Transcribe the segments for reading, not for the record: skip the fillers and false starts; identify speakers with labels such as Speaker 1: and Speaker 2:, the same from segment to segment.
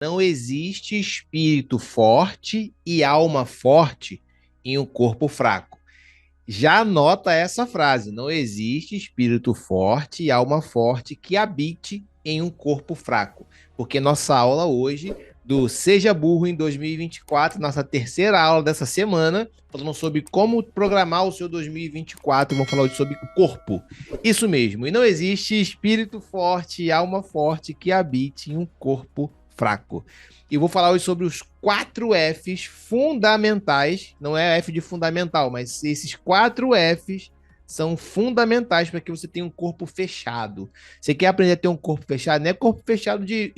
Speaker 1: Não existe espírito forte e alma forte em um corpo fraco. Já anota essa frase: não existe espírito forte e alma forte que habite em um corpo fraco. Porque nossa aula hoje do Seja Burro em 2024, nossa terceira aula dessa semana, falando sobre como programar o seu 2024, vamos falar hoje sobre corpo. Isso mesmo, e não existe espírito forte e alma forte que habite em um corpo fraco. E vou falar hoje sobre os 4 Fs fundamentais, não é F de fundamental, mas esses 4 Fs são fundamentais para que você tenha um corpo fechado. Você quer aprender a ter um corpo fechado? Não é corpo fechado de.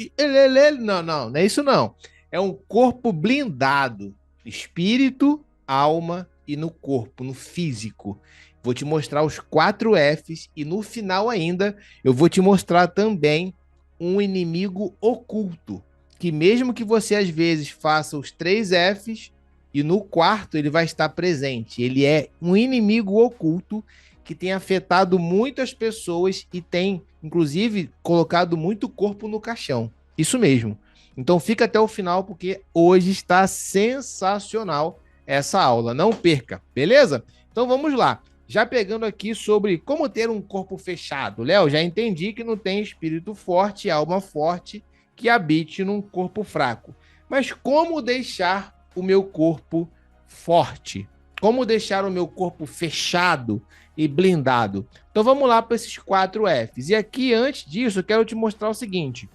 Speaker 1: Não, não, não é isso não. É um corpo blindado. Espírito, alma e no corpo, no físico. Vou te mostrar os 4 Fs e no final ainda eu vou te mostrar também um inimigo oculto que mesmo que você às vezes faça os 3 Fs e no quarto ele vai estar presente. Ele é um inimigo oculto que tem afetado muitas pessoas e tem, inclusive, colocado muito corpo no caixão. Isso mesmo. Então fica até o final porque hoje está sensacional essa aula. Não perca, beleza? Então vamos lá. Já pegando aqui sobre como ter um corpo fechado. Léo, já entendi que não tem espírito forte, alma forte que habite num corpo fraco. Mas como deixar o meu corpo forte? Como deixar o meu corpo fechado e blindado? Então vamos lá para esses 4 Fs. E aqui, antes disso, eu quero te mostrar o seguinte.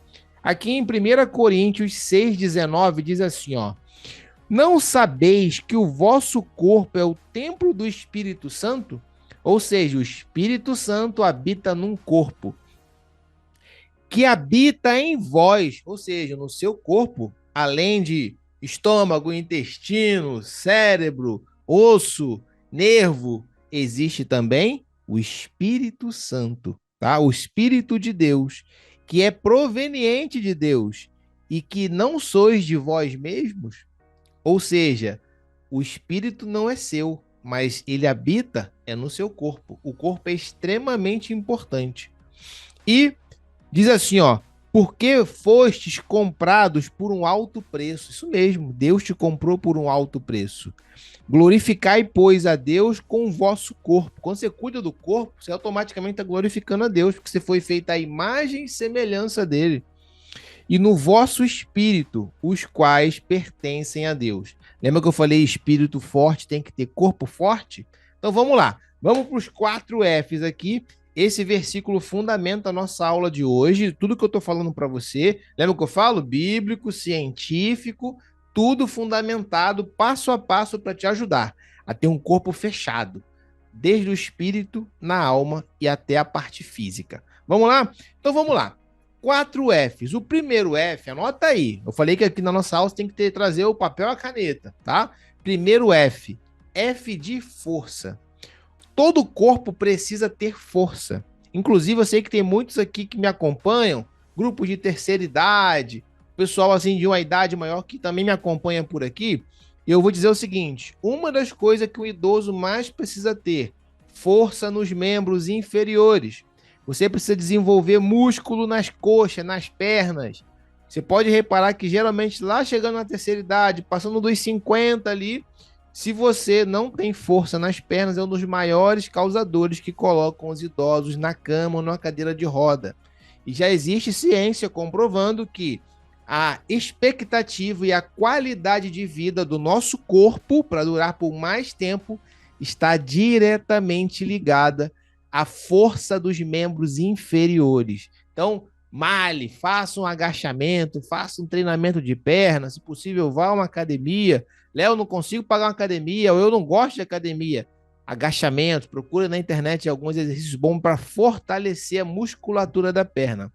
Speaker 1: Aqui em 1 Coríntios 6,19 diz assim, ó. Não sabeis que o vosso corpo é o templo do Espírito Santo? Ou seja, o Espírito Santo habita num corpo que habita em vós, ou seja, no seu corpo, além de estômago, intestino, cérebro, osso, nervo, existe também o Espírito Santo, tá? O Espírito de Deus, que é proveniente de Deus e que não sois de vós mesmos, ou seja, o Espírito não é seu, mas ele habita no seu corpo. O corpo é extremamente importante. E diz assim, ó, porque fostes comprados por um alto preço. Isso mesmo, Deus te comprou por um alto preço. Glorificai, pois, a Deus com o vosso corpo. Quando você cuida do corpo, você automaticamente está glorificando a Deus, porque você foi feita à imagem e semelhança dele. E no vosso espírito, os quais pertencem a Deus. Lembra que eu falei espírito forte tem que ter corpo forte? Então vamos lá. Vamos para os 4 Fs aqui. Esse versículo fundamenta a nossa aula de hoje. Tudo que eu estou falando para você, lembra que eu falo? Bíblico, científico, tudo fundamentado passo a passo para te ajudar a ter um corpo fechado, desde o espírito, na alma e até a parte física. Vamos lá? Então vamos lá. 4 Fs. O primeiro F, anota aí. Eu falei que aqui na nossa aula você tem que trazer o papel e a caneta, tá? Primeiro F. F de força. Todo corpo precisa ter força. Inclusive, eu sei que tem muitos aqui que me acompanham, grupos de terceira idade, pessoal assim de uma idade maior que também me acompanha por aqui. E eu vou dizer o seguinte: uma das coisas que o idoso mais precisa ter, força nos membros inferiores. Você precisa desenvolver músculo nas coxas, nas pernas. Você pode reparar que geralmente lá chegando na terceira idade, passando dos 50 ali, se você não tem força nas pernas, é um dos maiores causadores que colocam os idosos na cama ou numa cadeira de roda. E já existe ciência comprovando que a expectativa e a qualidade de vida do nosso corpo para durar por mais tempo está diretamente ligada à força dos membros inferiores. Então, malhe, faça um agachamento, faça um treinamento de perna, se possível, vá a uma academia. Léo, não consigo pagar uma academia, ou eu não gosto de academia. Agachamento, procura na internet alguns exercícios bons para fortalecer a musculatura da perna.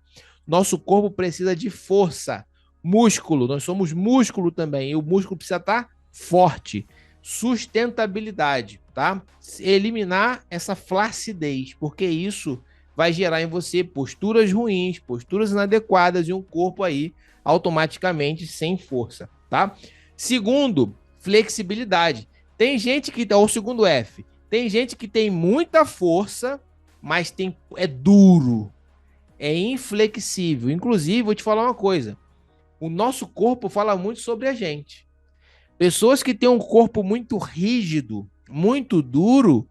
Speaker 1: Nosso corpo precisa de força, músculo, nós somos músculo também, e o músculo precisa estar forte. Sustentabilidade, tá? Eliminar essa flacidez, porque isso vai gerar em você posturas ruins, posturas inadequadas e um corpo aí automaticamente sem força, tá? Segundo, flexibilidade. Tem gente que, o segundo F, tem gente que tem muita força, mas é duro, é inflexível. Inclusive, vou te falar uma coisa, O nosso corpo fala muito sobre a gente. Pessoas que têm um corpo muito rígido, muito duro,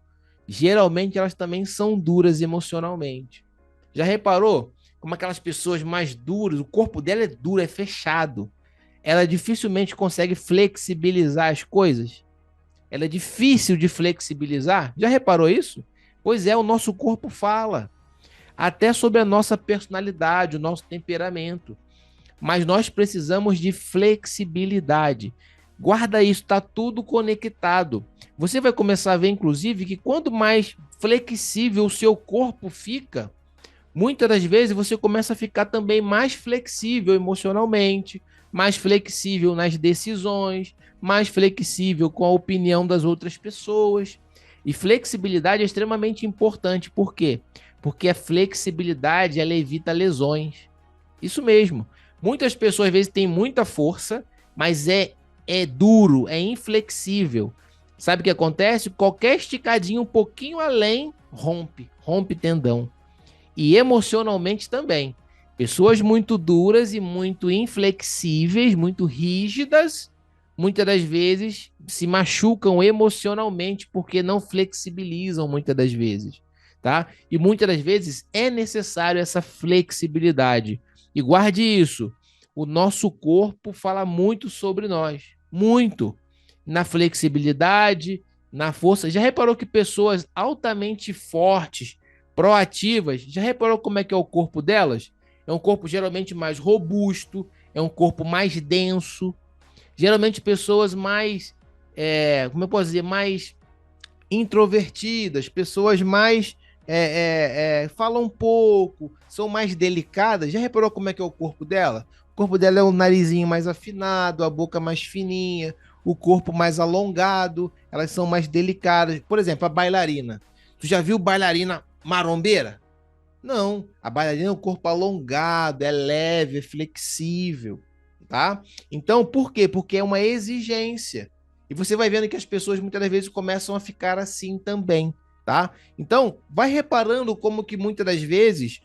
Speaker 1: geralmente elas também são duras emocionalmente. Já reparou como aquelas pessoas mais duras, o corpo dela é duro, é fechado. Ela dificilmente consegue flexibilizar as coisas. Ela é difícil de flexibilizar. Já reparou isso? Pois é, o nosso corpo fala até sobre a nossa personalidade, o nosso temperamento. Mas nós precisamos de flexibilidade. Guarda isso, está tudo conectado. Você vai começar a ver, inclusive, que quanto mais flexível o seu corpo fica, muitas das vezes você começa a ficar também mais flexível emocionalmente, mais flexível nas decisões, mais flexível com a opinião das outras pessoas. E flexibilidade é extremamente importante. Por quê? Porque a flexibilidade ela evita lesões. Isso mesmo. Muitas pessoas às vezes têm muita força, mas é duro, é inflexível. Sabe o que acontece? Qualquer esticadinho um pouquinho além rompe tendão. E emocionalmente também. Pessoas muito duras e muito inflexíveis, muito rígidas, muitas das vezes se machucam emocionalmente porque não flexibilizam muitas das vezes, tá? E muitas das vezes é necessário essa flexibilidade. E guarde isso. O nosso corpo fala muito sobre nós, muito. Na flexibilidade, na força. Já reparou que pessoas altamente fortes, proativas, já reparou como é que é o corpo delas? É um corpo geralmente mais robusto, é um corpo mais denso. Geralmente pessoas mais, como eu posso dizer, mais introvertidas, pessoas mais falam pouco, são mais delicadas. Já reparou como é que é o corpo dela? O corpo dela é o narizinho mais afinado, a boca mais fininha, o corpo mais alongado, elas são mais delicadas. Por exemplo, a bailarina. Tu já viu bailarina marombeira? Não, a bailarina é um corpo alongado, é leve, é flexível, tá? Então, por quê? Porque é uma exigência. E você vai vendo que as pessoas muitas das vezes começam a ficar assim também, tá? Então, vai reparando como que muitas das vezes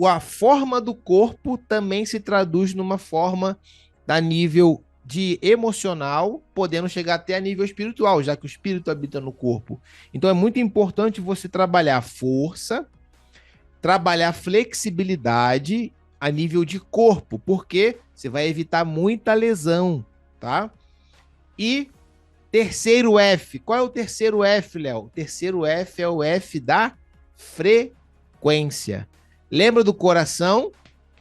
Speaker 1: a forma do corpo também se traduz numa forma da nível de emocional, podendo chegar até a nível espiritual, já que o espírito habita no corpo. Então, é muito importante você trabalhar força, trabalhar flexibilidade a nível de corpo, porque você vai evitar muita lesão, tá? E terceiro F, qual é o terceiro F, Léo? O terceiro F é o F da frequência. Lembra do coração?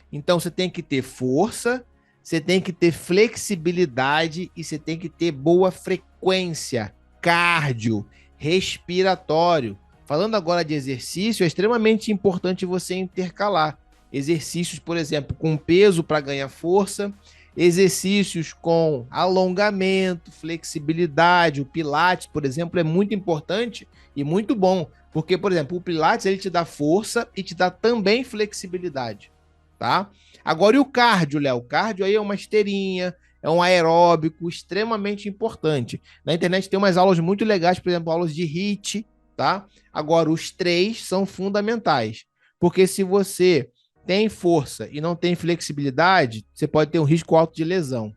Speaker 1: Então você tem que ter força, você tem que ter flexibilidade e você tem que ter boa frequência, cardio, respiratório. Falando agora de exercício, é extremamente importante você intercalar exercícios, por exemplo, com peso para ganhar força, exercícios com alongamento, flexibilidade. O Pilates, por exemplo, é muito importante e muito bom, porque, por exemplo, o Pilates ele te dá força e te dá também flexibilidade, tá? Agora, e o cardio, Léo? O cardio aí é uma esteirinha, é um aeróbico extremamente importante. Na internet tem umas aulas muito legais, por exemplo, aulas de HIIT, tá? Agora, os três são fundamentais, porque se você tem força e não tem flexibilidade, você pode ter um risco alto de lesão.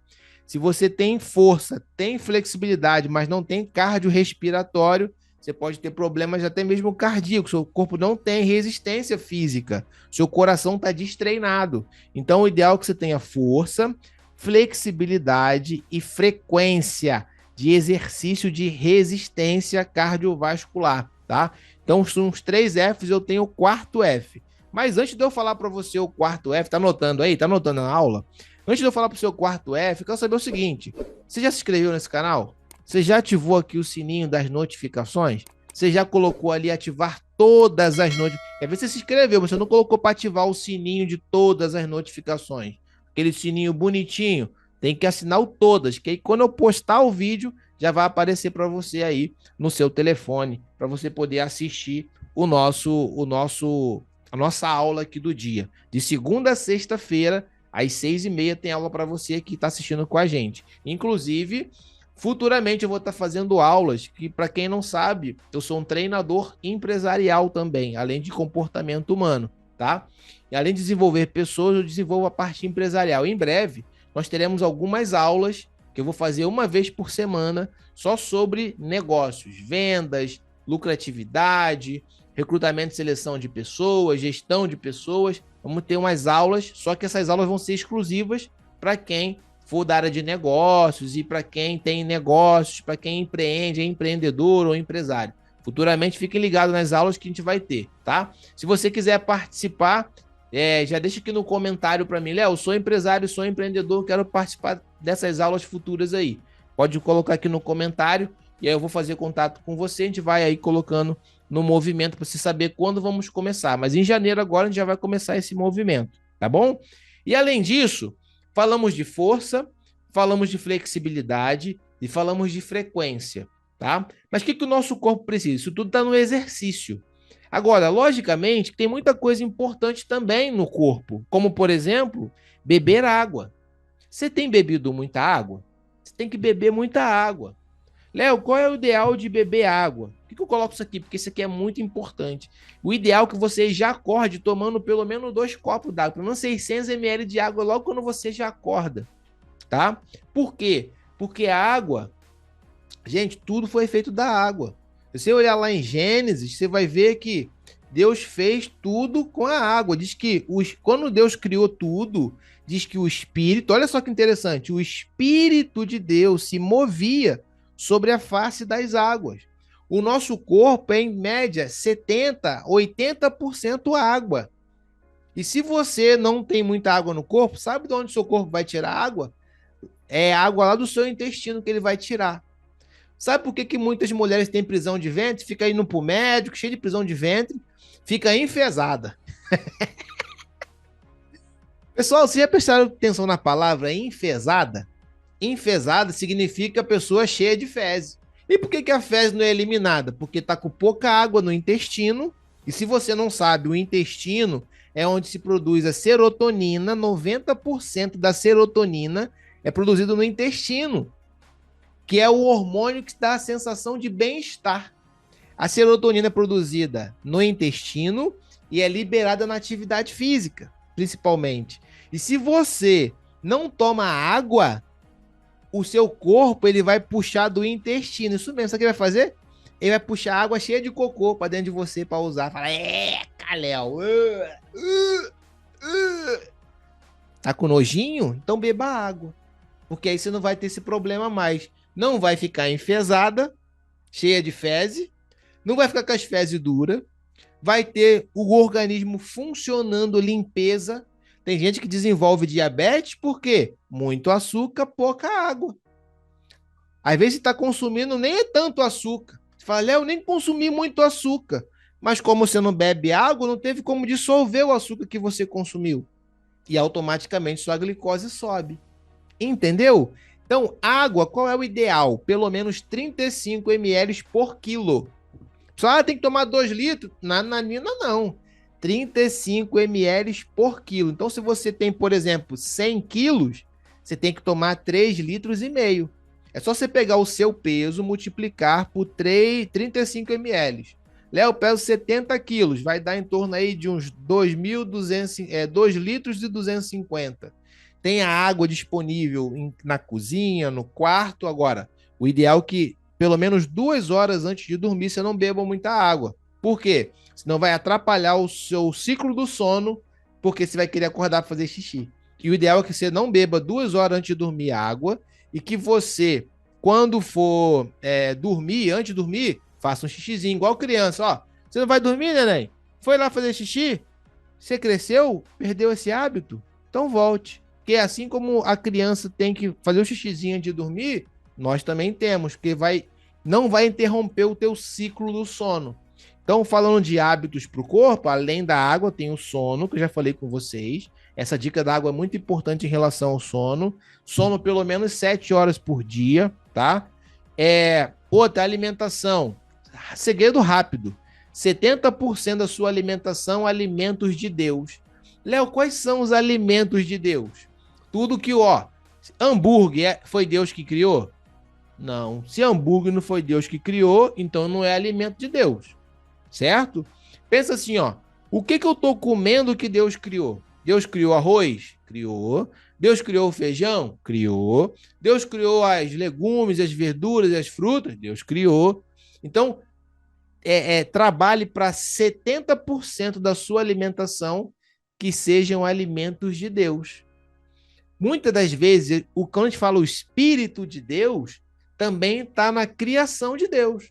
Speaker 1: Se você tem força, tem flexibilidade, mas não tem cardiorrespiratório, você pode ter problemas até mesmo cardíacos. Seu corpo não tem resistência física. Seu coração está destreinado. Então, o ideal é que você tenha força, flexibilidade e frequência de exercício de resistência cardiovascular, tá? Então, são os três Fs, eu tenho o quarto F. Mas antes de eu falar para você o quarto F, tá anotando aí? Tá anotando na aula? Antes de eu falar para o seu quarto F, eu quero saber o seguinte: você já se inscreveu nesse canal? Você já ativou aqui o sininho das notificações? Você já colocou ali ativar todas as notificações? Às vezes você se inscreveu, mas você não colocou para ativar o sininho de todas as notificações. Aquele sininho bonitinho. Tem que assinar o todas, que aí quando eu postar o vídeo, já vai aparecer para você aí no seu telefone, para você poder assistir a nossa aula aqui do dia. De segunda a sexta-feira, às 6h30, tem aula para você que está assistindo com a gente. Inclusive, futuramente eu vou estar fazendo aulas que, para quem não sabe, eu sou um treinador empresarial também, além de comportamento humano, tá? E além de desenvolver pessoas, eu desenvolvo a parte empresarial. Em breve, nós teremos algumas aulas que eu vou fazer uma vez por semana só sobre negócios, vendas, lucratividade, recrutamento e seleção de pessoas, gestão de pessoas. Vamos ter umas aulas, só que essas aulas vão ser exclusivas para quem for da área de negócios e para quem tem negócios, para quem empreende, é empreendedor ou empresário. Futuramente, fiquem ligados nas aulas que a gente vai ter, tá? Se você quiser participar, já deixa aqui no comentário para mim, Léo, sou empresário, sou empreendedor, quero participar dessas aulas futuras aí. Pode colocar aqui no comentário e aí eu vou fazer contato com você, a gente vai aí colocando no movimento para você saber quando vamos começar. Mas em janeiro agora a gente já vai começar esse movimento, tá bom? E além disso, falamos de força, falamos de flexibilidade e falamos de frequência, tá? Mas o que o nosso corpo precisa? Isso tudo está no exercício. Agora, logicamente, tem muita coisa importante também no corpo, como, por exemplo, beber água. Você tem bebido muita água? Você tem que beber muita água. Léo, qual é o ideal de beber água? Por que eu coloco isso aqui? Porque isso aqui é muito importante. O ideal é que você já acorde tomando pelo menos 2 copos d'água, pelo menos 600 ml de água logo quando você já acorda, tá? Por quê? Porque a água, gente, tudo foi feito da água. Se você olhar lá em Gênesis, você vai ver que Deus fez tudo com a água. Diz que quando Deus criou tudo, diz que o Espírito, olha só que interessante, o Espírito de Deus se movia sobre a face das águas. O nosso corpo é, em média, 70%, 80% água. E se você não tem muita água no corpo, sabe de onde o seu corpo vai tirar água? É água lá do seu intestino que ele vai tirar. Sabe por que muitas mulheres têm prisão de ventre? Fica indo pro médico, cheio de prisão de ventre, fica enfesada. Pessoal, vocês já prestaram atenção na palavra enfesada? Enfesada significa pessoa cheia de fezes. E por que a fezes não é eliminada? Porque está com pouca água no intestino. E se você não sabe, o intestino é onde se produz a serotonina. 90% da serotonina é produzido no intestino, que é o hormônio que dá a sensação de bem-estar. A serotonina é produzida no intestino e é liberada na atividade física, principalmente. E se você não toma água, o seu corpo ele vai puxar do intestino. Isso mesmo, sabe o que ele vai fazer? Ele vai puxar água cheia de cocô para dentro de você para usar. Fala, Léo. Tá com nojinho? Então beba água. Porque aí você não vai ter esse problema mais. Não vai ficar enfesada, cheia de fezes, não vai ficar com as fezes duras, vai ter o organismo funcionando, limpeza. Tem gente que desenvolve diabetes por quê? Muito açúcar, pouca água. Às vezes você está consumindo nem é tanto açúcar. Você fala, Léo, eu nem consumi muito açúcar. Mas como você não bebe água, não teve como dissolver o açúcar que você consumiu. E automaticamente sua glicose sobe. Entendeu? Então, água, qual é o ideal? Pelo menos 35 ml por quilo. Só tem que tomar 2 litros? Nananina, não. 35 ml por quilo. Então, se você tem, por exemplo, 100 quilos, você tem que tomar 3 litros e meio. É só você pegar o seu peso, multiplicar por 35 ml. Léo, eu peso 70 quilos, vai dar em torno aí de uns 2 litros e 250. Tem a água disponível na cozinha, no quarto. Agora, o ideal é que pelo menos 2 horas antes de dormir você não beba muita água. Por quê? Senão vai atrapalhar o seu ciclo do sono, porque você vai querer acordar para fazer xixi. E o ideal é que você não beba 2 horas antes de dormir água e que você, quando for dormir, antes de dormir, faça um xixizinho, igual criança. Ó, você não vai dormir, neném? Foi lá fazer xixi? Você cresceu? Perdeu esse hábito? Então volte. Porque assim como a criança tem que fazer o xixizinho antes de dormir, nós também temos, porque não vai interromper o teu ciclo do sono. Então, falando de hábitos para o corpo, além da água, tem o sono, que eu já falei com vocês. Essa dica da água é muito importante em relação ao sono. Sono pelo menos 7 horas por dia, tá? Outra, alimentação. Segredo rápido. 70% da sua alimentação, alimentos de Deus. Léo, quais são os alimentos de Deus? Tudo que, hambúrguer foi Deus que criou? Não. Se hambúrguer não foi Deus que criou, então não é alimento de Deus. Certo? Pensa assim, o que eu tô comendo que Deus criou? Deus criou arroz? Criou. Deus criou o feijão? Criou. Deus criou as legumes, as verduras, as frutas? Deus criou. Então, trabalhe para 70% da sua alimentação que sejam alimentos de Deus. Muitas das vezes, quando a gente fala o Espírito de Deus, também está na criação de Deus.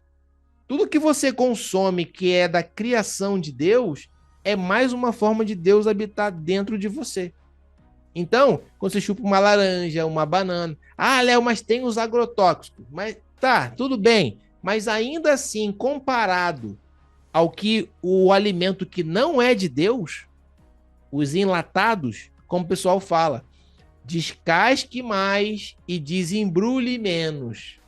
Speaker 1: Tudo que você consome que é da criação de Deus é mais uma forma de Deus habitar dentro de você. Então, quando você chupa uma laranja, uma banana, Léo, mas tem os agrotóxicos. Mas tá, tudo bem. Mas ainda assim, comparado ao que o alimento que não é de Deus, os enlatados, como o pessoal fala, descasque mais e desembrulhe menos.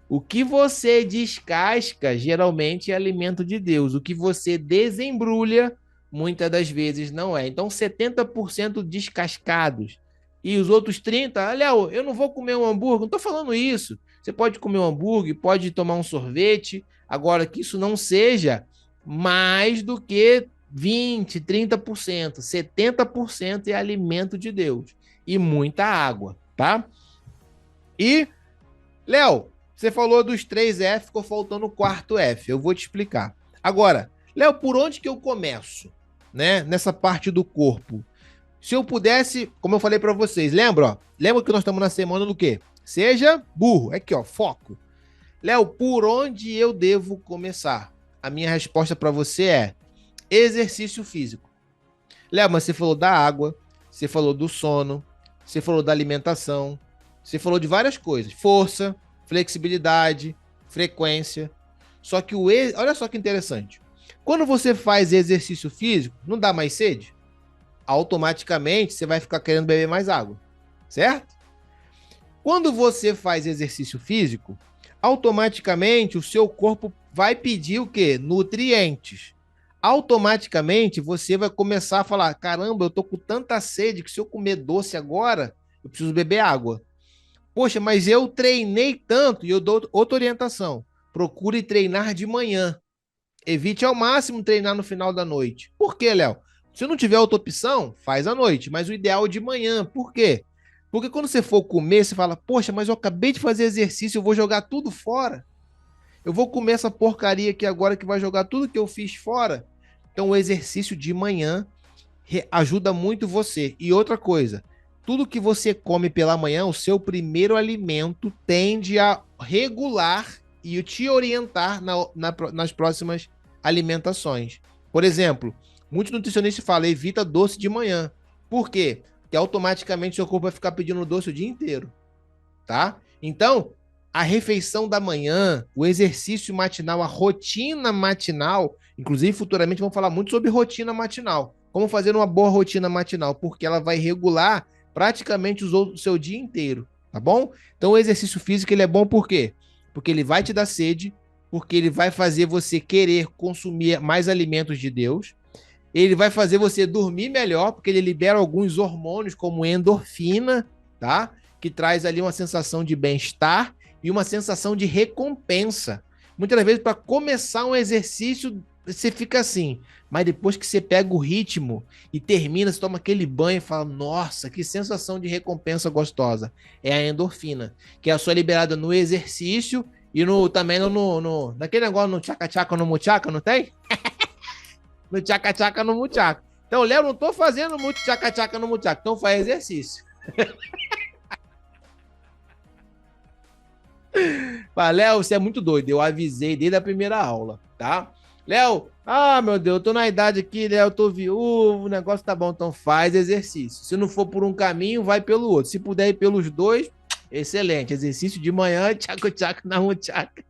Speaker 1: O que você descasca geralmente é alimento de Deus. O que você desembrulha, muitas das vezes não é. Então, 70% descascados. E os outros 30%, Léo, eu não vou comer um hambúrguer. Não estou falando isso. Você pode comer um hambúrguer, pode tomar um sorvete. Agora, que isso não seja mais do que 20%, 30%. 70% é alimento de Deus. E muita água, tá? E, Léo, você falou dos 3F, ficou faltando o quarto F. Eu vou te explicar. Agora, Léo, por onde que eu começo? Né? Nessa parte do corpo. Se eu pudesse, como eu falei para vocês, lembra? Ó, lembra que nós estamos na semana do quê? Seja burro. Aqui, ó, foco. Léo, por onde eu devo começar? A minha resposta para você é exercício físico. Léo, mas você falou da água, você falou do sono, você falou da alimentação, você falou de várias coisas. Força, flexibilidade, frequência. Só que olha só que interessante. Quando você faz exercício físico, não dá mais sede? Automaticamente você vai ficar querendo beber mais água, certo? Quando você faz exercício físico, automaticamente o seu corpo vai pedir o quê? Nutrientes. Automaticamente você vai começar a falar: caramba, eu tô com tanta sede que se eu comer doce agora, eu preciso beber água. Poxa, mas eu treinei tanto, e eu dou outra orientação. Procure treinar de manhã. Evite ao máximo treinar no final da noite. Por quê, Léo? Se não tiver outra opção, faz à noite, mas o ideal é de manhã. Por quê? Porque quando você for comer, você fala: poxa, mas eu acabei de fazer exercício, eu vou jogar tudo fora. Eu vou comer essa porcaria aqui agora que vai jogar tudo que eu fiz fora. Então, o exercício de manhã ajuda muito você. E outra coisa, tudo que você come pela manhã, o seu primeiro alimento tende a regular e te orientar nas próximas alimentações. Por exemplo, muitos nutricionistas falam: evita doce de manhã. Por quê? Porque automaticamente seu corpo vai ficar pedindo doce o dia inteiro, tá? Então, a refeição da manhã, o exercício matinal, a rotina matinal, inclusive futuramente vamos falar muito sobre rotina matinal. Como fazer uma boa rotina matinal, porque ela vai regular praticamente o seu dia inteiro, tá bom? Então o exercício físico ele é bom por quê? Porque ele vai te dar sede, porque ele vai fazer você querer consumir mais alimentos de Deus, ele vai fazer você dormir melhor, porque ele libera alguns hormônios como endorfina, tá? Que traz ali uma sensação de bem-estar e uma sensação de recompensa. Muitas vezes, para começar um exercício, você fica assim, mas depois que você pega o ritmo e termina, você toma aquele banho e fala: nossa, que sensação de recompensa gostosa. É a endorfina, que é a sua liberada no exercício e também naquele negócio no tchaca-tchaca, no muchaca, não tem? No tchaca-tchaca, no muchaca. Então, Léo, não tô fazendo muito tchaca-tchaca no muchaca, então faz exercício. Fala: Léo, você é muito doido. Eu avisei desde a primeira aula, tá? Léo, meu Deus, eu tô na idade aqui, Léo, eu tô viúvo, o negócio tá bom, então faz exercício. Se não for por um caminho, vai pelo outro. Se puder ir pelos dois, excelente. Exercício de manhã, tchaco-tchaco na muchaca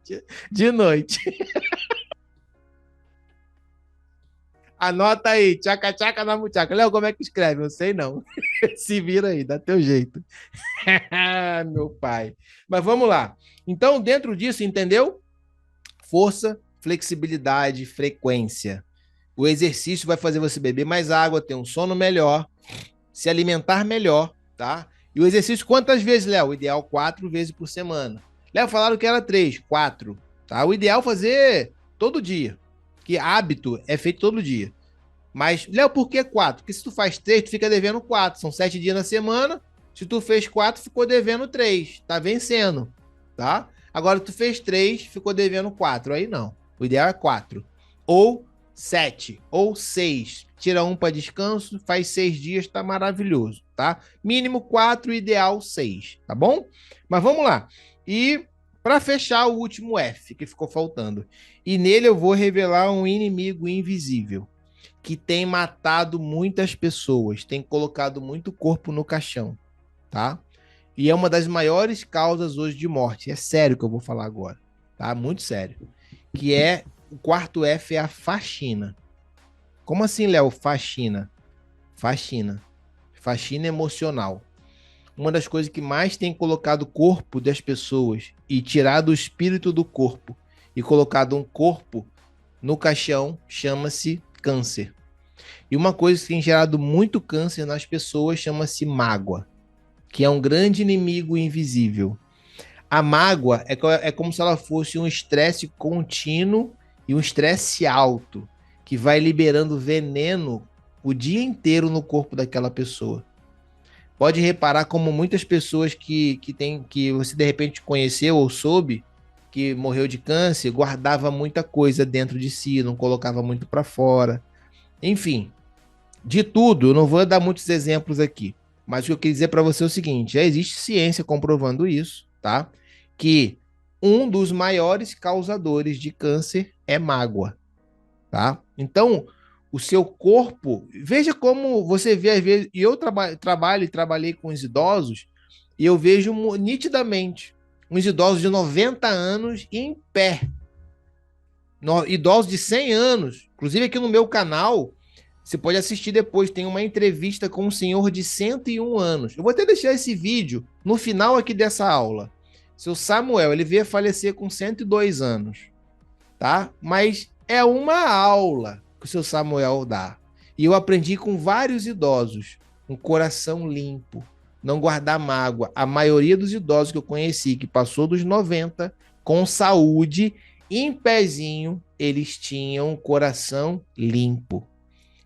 Speaker 1: de noite. Anota aí, tchaca-tchaca na muchaca. Léo, como é que escreve? Eu sei não. Se vira aí, dá teu jeito. Meu pai. Mas vamos lá. Então, dentro disso, entendeu? Força, flexibilidade, frequência. O exercício vai fazer você beber mais água, ter um sono melhor, se alimentar melhor, tá? E o exercício, quantas vezes, Léo? O ideal, 4 vezes por semana. Léo, falaram que era 3, 4. Tá? O ideal é fazer todo dia. Que hábito é feito todo dia. Mas, Léo, por que 4? Porque se tu faz 3, tu fica devendo 4. São 7 dias na semana. Se tu fez 4, ficou devendo 3. Tá vencendo, tá? Agora tu fez 3, ficou devendo 4. Aí não. O ideal é 4. Ou 7. Ou 6. Tira um para descanso, faz 6 dias, tá maravilhoso, tá? Mínimo 4, ideal 6, tá bom? Mas vamos lá. E para fechar o último F que ficou faltando. E nele eu vou revelar um inimigo invisível que tem matado muitas pessoas, tem colocado muito corpo no caixão, tá? E é uma das maiores causas hoje de morte. É sério que eu vou falar agora, tá? Muito sério. Que é o quarto F é a faxina. Como assim, Léo? Faxina. Faxina. Faxina emocional. Uma das coisas que mais tem colocado o corpo das pessoas e tirado o espírito do corpo e colocado um corpo no caixão chama-se câncer. E uma coisa que tem gerado muito câncer nas pessoas chama-se mágoa, que é um grande inimigo invisível. A mágoa é como se ela fosse um estresse contínuo e um estresse alto, que vai liberando veneno o dia inteiro no corpo daquela pessoa. Pode reparar como muitas pessoas que você de repente conheceu ou soube que morreu de câncer, guardava muita coisa dentro de si, não colocava muito para fora. Enfim, de tudo, eu não vou dar muitos exemplos aqui, mas o que eu queria dizer para você é o seguinte: já existe ciência comprovando isso, tá? Que um dos maiores causadores de câncer é mágoa, tá? Então, o seu corpo, veja como você vê às vezes, e eu trabalho e trabalhei com os idosos, e eu vejo nitidamente uns idosos de 90 anos em pé, idosos de 100 anos, inclusive aqui no meu canal, você pode assistir depois, tem uma entrevista com um senhor de 101 anos. Eu vou até deixar esse vídeo no final aqui dessa aula. Seu Samuel, ele veio a falecer com 102 anos, tá? Mas é uma aula que o seu Samuel dá. E eu aprendi com vários idosos, um coração limpo, não guardar mágoa. A maioria dos idosos que eu conheci, que passou dos 90, com saúde, em pezinho, eles tinham um coração limpo.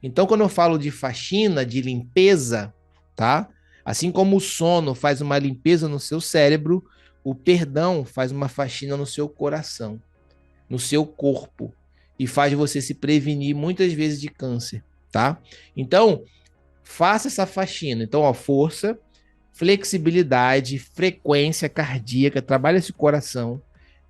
Speaker 1: Então, quando eu falo de faxina, de limpeza, tá? Assim como o sono faz uma limpeza no seu cérebro, o perdão faz uma faxina no seu coração, no seu corpo, e faz você se prevenir muitas vezes de câncer, tá? Então, faça essa faxina. Então, ó, força, flexibilidade, frequência cardíaca, trabalhe esse coração,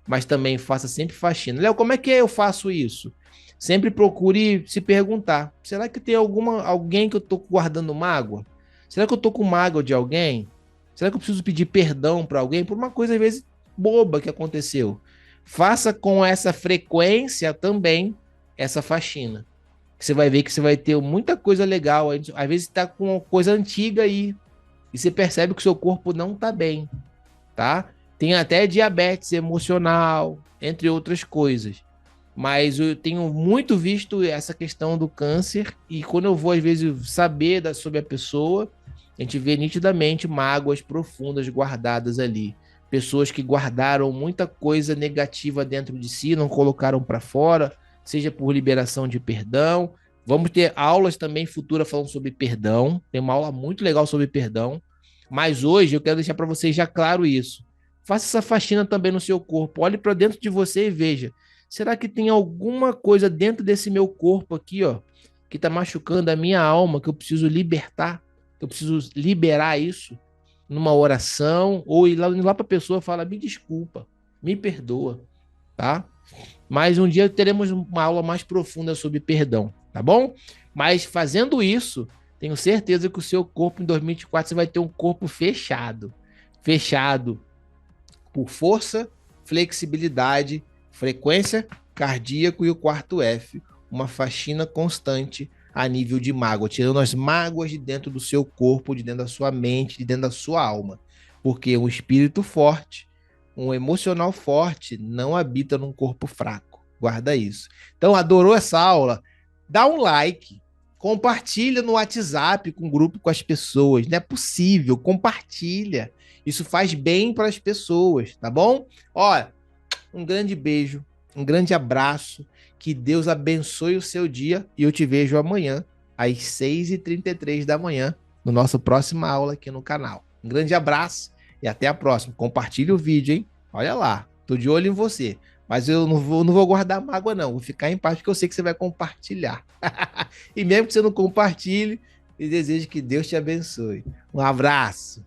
Speaker 1: mas também faça sempre faxina. Léo, como é que eu faço isso? Sempre procure se perguntar: será que tem alguém que eu estou guardando mágoa? Será que eu estou com mágoa de alguém? Será que eu preciso pedir perdão para alguém por uma coisa às vezes boba que aconteceu? Faça com essa frequência também essa faxina. Você vai ver que você vai ter muita coisa legal. Às vezes está com coisa antiga aí e você percebe que o seu corpo não está bem, tá? Tem até diabetes emocional, entre outras coisas. Mas eu tenho muito visto essa questão do câncer e quando eu vou, às vezes, saber sobre a pessoa, a gente vê nitidamente mágoas profundas guardadas ali. Pessoas que guardaram muita coisa negativa dentro de si, não colocaram para fora, seja por liberação de perdão. Vamos ter aulas também futuras falando sobre perdão. Tem uma aula muito legal sobre perdão. Mas hoje eu quero deixar para vocês já claro isso. Faça essa faxina também no seu corpo. Olhe para dentro de você e veja: será que tem alguma coisa dentro desse meu corpo aqui, ó, que está machucando a minha alma, que eu preciso libertar, que eu preciso liberar isso numa oração, ou ir lá para a pessoa e falar: me desculpa, me perdoa, tá? Mas um dia teremos uma aula mais profunda sobre perdão, tá bom? Mas fazendo isso, tenho certeza que o seu corpo em 2024 você vai ter um corpo fechado. Fechado por força, flexibilidade, frequência cardíaco e o quarto F, uma faxina constante a nível de mágoa, tirando as mágoas de dentro do seu corpo, de dentro da sua mente, de dentro da sua alma. Porque um espírito forte, um emocional forte, não habita num corpo fraco. Guarda isso. Então, adorou essa aula? Dá um like, compartilha no WhatsApp com o grupo, com as pessoas. Não é possível, compartilha. Isso faz bem para as pessoas, tá bom? Olha, um grande beijo, um grande abraço, que Deus abençoe o seu dia e eu te vejo amanhã às 6h33 da manhã no nosso próxima aula aqui no canal. Um grande abraço e até a próxima. Compartilhe o vídeo, hein? Olha lá, tô de olho em você. Mas eu não vou guardar mágoa, não. Vou ficar em paz, porque eu sei que você vai compartilhar. E mesmo que você não compartilhe, eu desejo que Deus te abençoe. Um abraço.